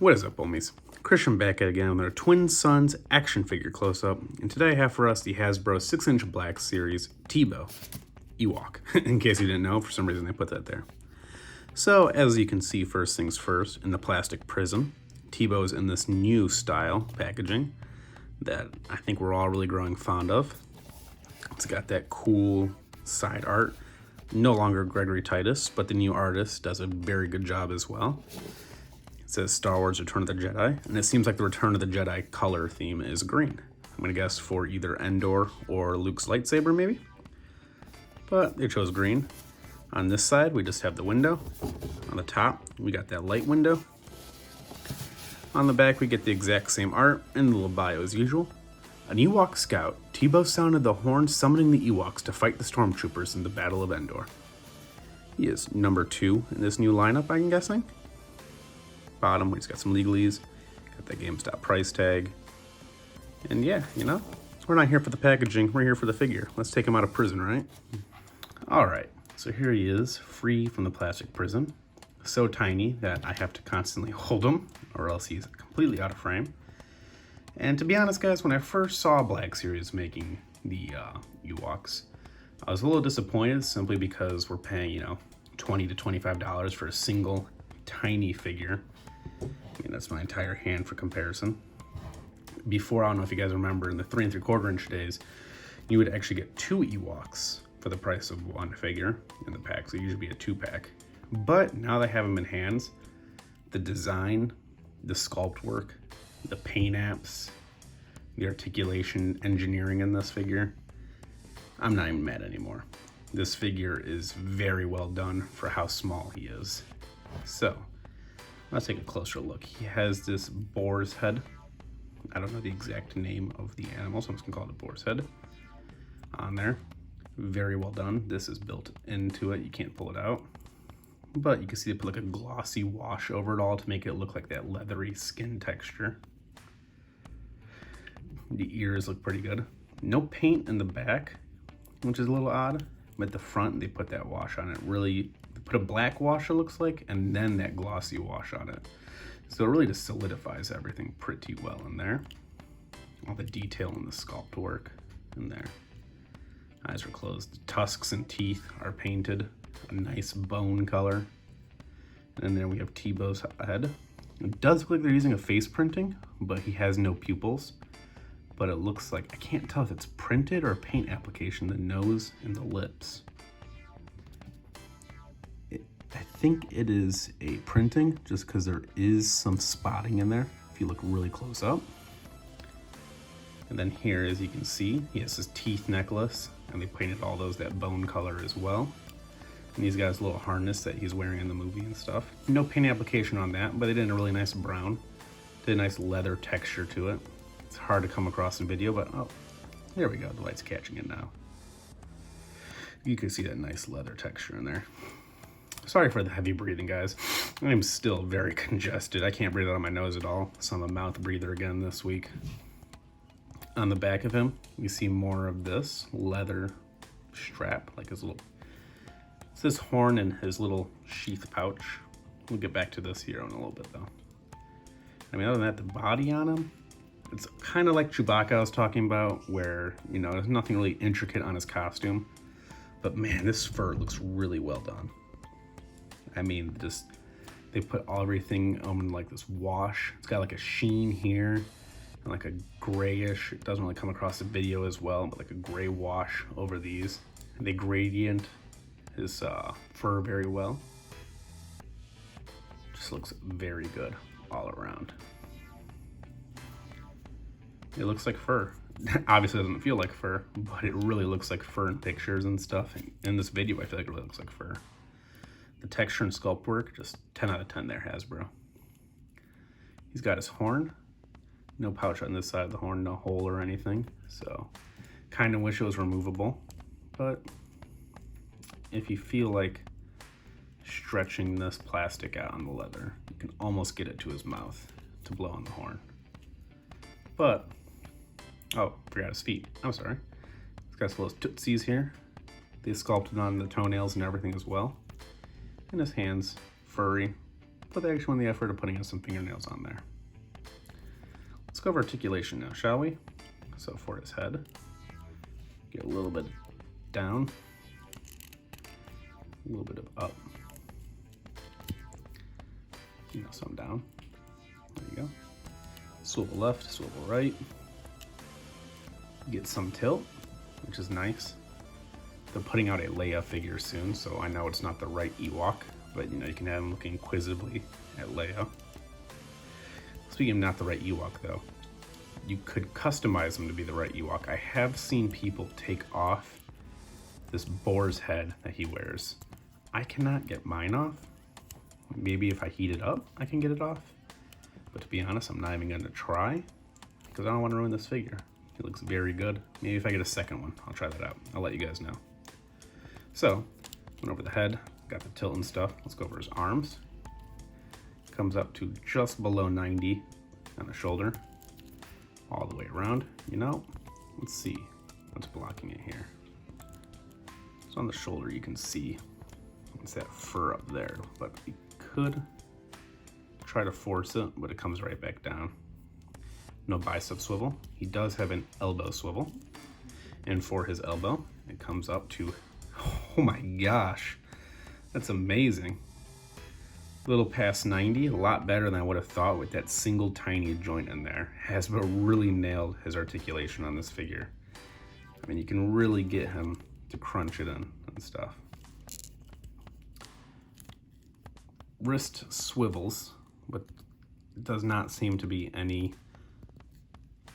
What is up, homies? Christian back at again with our Twin Sons action figure close-up, and today I have for us the Hasbro 6-inch Black Series Teebo Ewok. In case you didn't know, for some reason they put that there. So, as you can see, first things first, in the plastic prism, Teebo's in this new style packaging that I think we're all really growing fond of. It's got that cool side art. No longer Gregory Titus, but the new artist does a very good job as well. It says Star Wars Return of the Jedi, and it seems like the Return of the Jedi color theme is green. I'm gonna guess for either Endor or Luke's lightsaber, maybe? But they chose green. On this side, we just have the window. On the top, we got that light window. On the back, we get the exact same art and the little bio as usual. An Ewok scout, Teebo sounded the horn summoning the Ewoks to fight the stormtroopers in the Battle of Endor. He is number 2 in this new lineup, I'm guessing. Bottom, we just got some legalese, got that GameStop price tag. And yeah, you know, we're not here for the packaging, we're here for the figure. Let's take him out of prison, right? Alright, so here he is, free from the plastic prison. So tiny that I have to constantly hold him, or else he's completely out of frame. And to be honest, guys, when I first saw Black Series making the Ewoks, I was a little disappointed simply because we're paying, you know, $20 to $25 for a single tiny figure. I mean, that's my entire hand for comparison. Before, I don't know if you guys remember, in the 3 3/4 inch days, you would actually get 2 Ewoks for the price of 1 figure in the pack, so it usually be a 2-pack. But now they have them in hands, the design, the sculpt work, the paint apps, the articulation engineering in this figure, I'm not even mad anymore. This figure is very well done for how small he is. So, let's take a closer look. He has this boar's head. I don't know the exact name of the animal, so I'm just gonna call it a boar's head on there. Very well done. This is built into it. You can't pull it out. But you can see they put like a glossy wash over it all to make it look like that leathery skin texture. The ears look pretty good. No paint in the back, which is a little odd. But at the front, they put that wash on it. Really, they put a black wash, it looks like, and then that glossy wash on it. So it really just solidifies everything pretty well in there. All the detail in the sculpt work in there. Eyes are closed. The tusks and teeth are painted a nice bone color. And then we have Teebo's head. It does look like they're using a face printing, but he has no pupils. But it looks like, I can't tell if it's printed or a paint application, the nose and the lips. I think it is a printing, just because there is some spotting in there, if you look really close up. And then here, as you can see, he has his teeth necklace, and they painted all those that bone color as well. And he's got his little harness that he's wearing in the movie and stuff. No paint application on that, but they did a really nice brown. Did a nice leather texture to it. It's hard to come across in video, but oh, there we go, the light's catching it now. You can see that nice leather texture in there. Sorry for the heavy breathing, guys. I'm still very congested. I can't breathe out of my nose at all, so I'm a mouth breather again this week. On the back of him, you see more of this leather strap, like his little, it's this horn in his little sheath pouch. We'll get back to this here in a little bit though. I mean, other than that, the body on him, it's kind of like Chewbacca I was talking about, where, you know, there's nothing really intricate on his costume. But man, this fur looks really well done. I mean, just, they put everything on like this wash. It's got like a sheen here, and like a grayish, it doesn't really come across the video as well, but like a gray wash over these. They gradient his fur very well. Just looks very good all around. It looks like fur. Obviously it doesn't feel like fur, but it really looks like fur in pictures and stuff. In this video, I feel like it really looks like fur. The texture and sculpt work, just 10 out of 10 there, Hasbro. He's got his horn. No pouch on this side of the horn, no hole or anything. So, kind of wish it was removable. But if you feel like stretching this plastic out on the leather, you can almost get it to his mouth to blow on the horn. But, oh, forgot his feet. I'm sorry. He's got his little tootsies here. They sculpted on the toenails and everything as well. And his hands, furry, but they actually went the effort of putting in some fingernails on there. Let's go over articulation now, shall we? So for his head, get a little bit down, a little bit of up, some down. There you go. Swivel left, swivel right. Get some tilt, which is nice. They're putting out a Leia figure soon, so I know it's not the right Ewok, but you can have him looking inquisitively at Leia. Speaking of not the right Ewok though, you could customize him to be the right Ewok. I have seen people take off this boar's head that he wears. I cannot get mine off. Maybe if I heat it up, I can get it off. But to be honest, I'm not even gonna try because I don't want to ruin this figure. He looks very good. Maybe if I get a second one, I'll try that out. I'll let you guys know. So, went over the head, got the tilt and stuff. Let's go over his arms. Comes up to just below 90 on the shoulder, all the way around. Let's see what's blocking it here. So on the shoulder, you can see it's that fur up there, but we could try to force it, but it comes right back down. No bicep swivel. He does have an elbow swivel, and for his elbow, it comes up to, oh my gosh, that's amazing. A little past 90, a lot better than I would have thought with that single tiny joint in there. Hasbro really nailed his articulation on this figure. I mean, you can really get him to crunch it in and stuff. Wrist swivels, but it does not seem to be any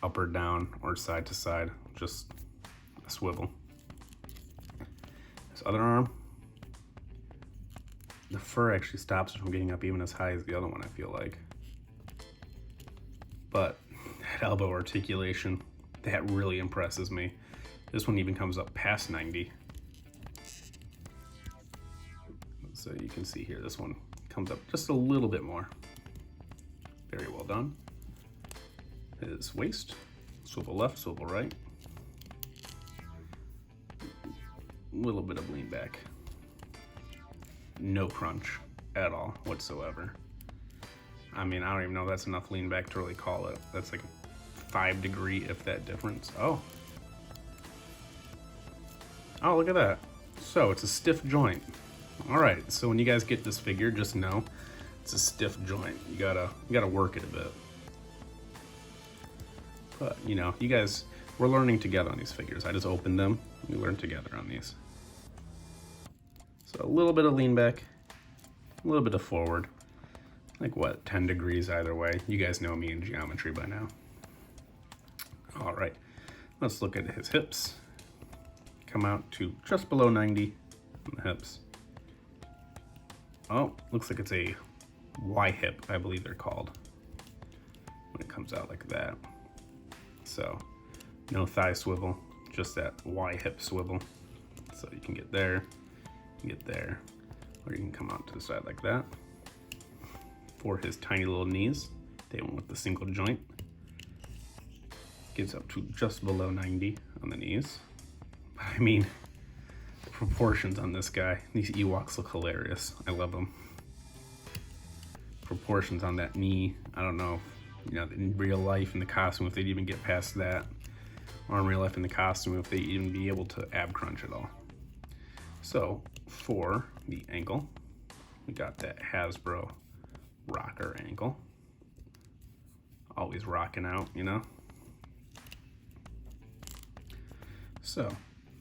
up or down or side to side, just a swivel. His other arm, the fur actually stops it from getting up even as high as the other one, I feel like. But that elbow articulation, that really impresses me. This one even comes up past 90. So you can see here, this one comes up just a little bit more. Very well done. His waist, swivel left, swivel right. A little bit of lean back. No crunch at all whatsoever. I mean, I don't even know if that's enough lean back to really call it. That's like a 5 degree, if that, difference. Oh, look at that. So it's a stiff joint. All right, so when you guys get this figure, just know it's a stiff joint. You gotta work it a bit. But you guys, we're learning together on these figures. I just opened them. We learn together on these. So a little bit of lean back, a little bit of forward. Like what, 10 degrees either way. You guys know me in geometry by now. All right, let's look at his hips. Come out to just below 90 on the hips. Oh, looks like it's a Y hip, I believe they're called, when it comes out like that. So no thigh swivel, just that Y hip swivel. So you can get there, or you can come out to the side like that. For his tiny little knees, they went with the single joint. Gets up to just below 90 on the knees. But I mean, the proportions on this guy, these Ewoks look hilarious. I love them. Proportions on that knee, I don't know, in real life in the costume if they'd even get past that, or in real life in the costume if they'd even be able to ab crunch at all. So for the ankle, we got that Hasbro rocker ankle. Always rocking out, So,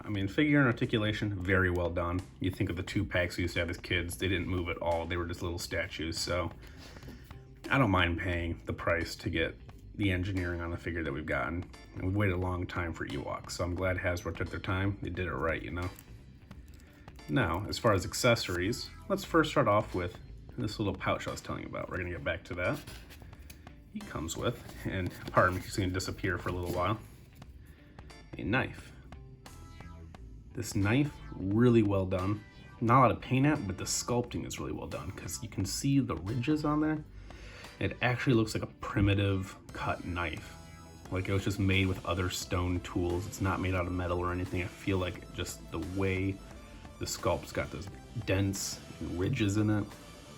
I mean, figure and articulation, very well done. You think of the 2 packs we used to have as kids, they didn't move at all. They were just little statues. So I don't mind paying the price to get the engineering on the figure that we've gotten. And we've waited a long time for Ewoks, so I'm glad Hasbro took their time. They did it right, Now, as far as accessories, let's first start off with this little pouch I was telling you about. We're gonna get back to that. He comes with, and pardon me, he's gonna disappear for a little while, a knife. This knife, really well done. Not a lot of paint at, but the sculpting is really well done because you can see the ridges on there. It actually looks like a primitive cut knife. Like it was just made with other stone tools. It's not made out of metal or anything. I feel like just the way the sculpt's got those dents and ridges in it.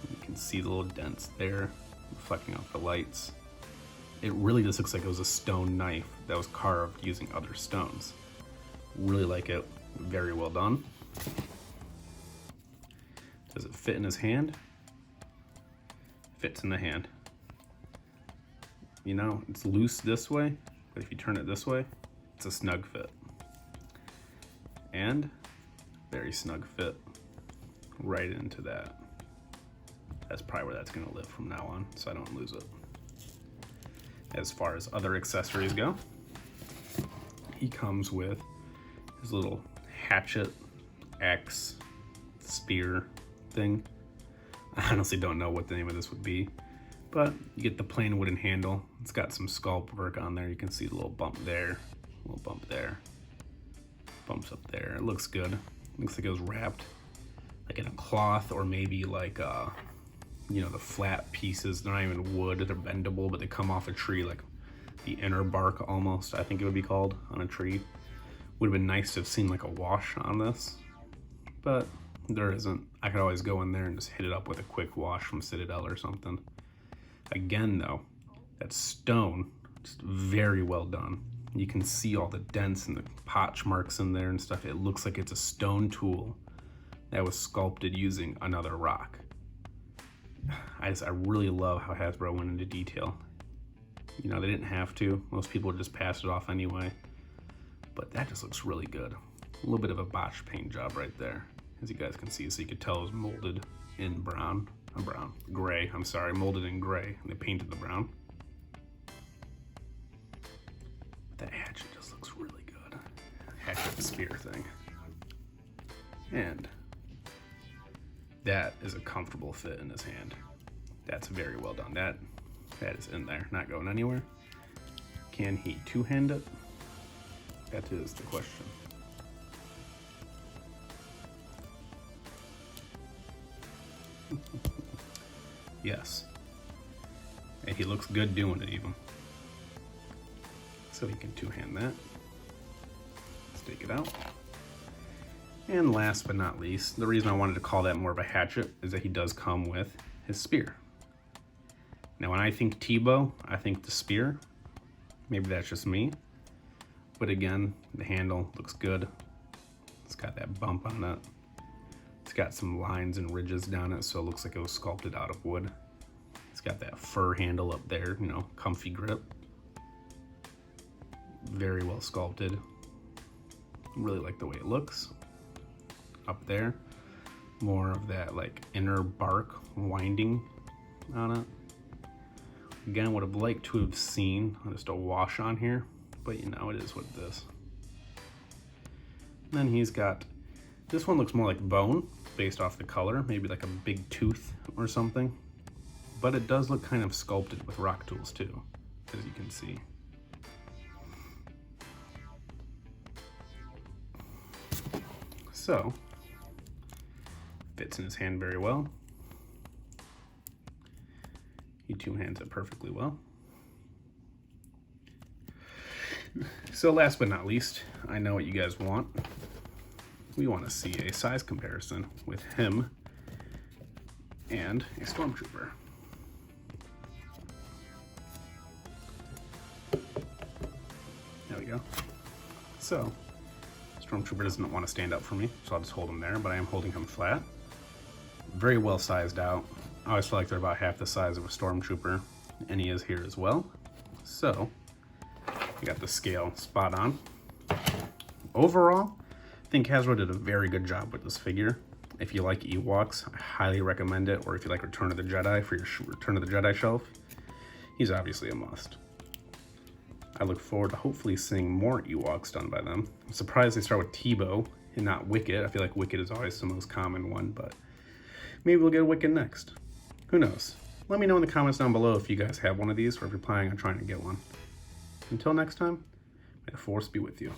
You can see the little dents there, reflecting off the lights. It really just looks like it was a stone knife that was carved using other stones. Really like it, very well done. Does it fit in his hand? Fits in the hand. You know, it's loose this way, but if you turn it this way, it's a snug fit. And very snug fit right into that. That's probably where that's gonna live from now on, so I don't lose it. As far as other accessories go, he comes with his little hatchet, axe, spear thing. I honestly don't know what the name of this would be, but you get the plain wooden handle. It's got some sculpt work on there. You can see the little bump there, little bump there, bumps up there. It looks good. Looks like it was wrapped like in a cloth, or maybe like you know, the flat pieces. They're not even wood, they're bendable, but they come off a tree, like the inner bark almost, I think it would be called, on a tree. Would have been nice to have seen like a wash on this, but there isn't. I could always go in there and just hit it up with a quick wash from Citadel or something. Again though, that stone, just very well done. You can see all the dents and the potch marks in there and stuff. It looks like it's a stone tool that was sculpted using another rock. I really love how Hasbro went into detail. You know, they didn't have to. Most people would just pass it off anyway. But that just looks really good. A little bit of a botched paint job right there, as you guys can see. So you could tell it was molded in gray, I'm sorry, molded in gray, and they painted the brown. That hatchet just looks really good. Hatchet spear thing. And that is a comfortable fit in his hand. That's very well done. That is in there, not going anywhere. Can he two-hand it? That is the question. Yes. And he looks good doing it even. So he can two-hand that. Let's take it out. And last but not least, the reason I wanted to call that more of a hatchet is that he does come with his spear. Now when I think Teebo, I think the spear. Maybe that's just me. But again, the handle looks good. It's got that bump on it. It's got some lines and ridges down it, so it looks like it was sculpted out of wood. It's got that fur handle up there, you know, comfy grip. Very well sculpted. Really like the way it looks. Up there, more of that like inner bark winding on it. Again, would have liked to have seen just a wash on here, but you know, it is what it is. And then he's got, this one looks more like bone based off the color, maybe like a big tooth or something, but it does look kind of sculpted with rock tools too, as you can see. So, fits in his hand very well. He two-hands it perfectly well. So last but not least, I know what you guys want. We want to see a size comparison with him and a Stormtrooper. There we go. So, Stormtrooper doesn't want to stand up for me, so I'll just hold him there, but I am holding him flat. Very well sized out. I always feel like they're about half the size of a Stormtrooper, and he is here as well. So, I got the scale spot on. Overall, I think Hasbro did a very good job with this figure. If you like Ewoks, I highly recommend it, or if you like Return of the Jedi for your Return of the Jedi shelf, he's obviously a must. I look forward to hopefully seeing more Ewoks done by them. I'm surprised they start with Teebo and not Wicket. I feel like Wicket is always the most common one, but maybe we'll get a Wicket next. Who knows? Let me know in the comments down below if you guys have one of these or if you're planning on trying to get one. Until next time, may the Force be with you.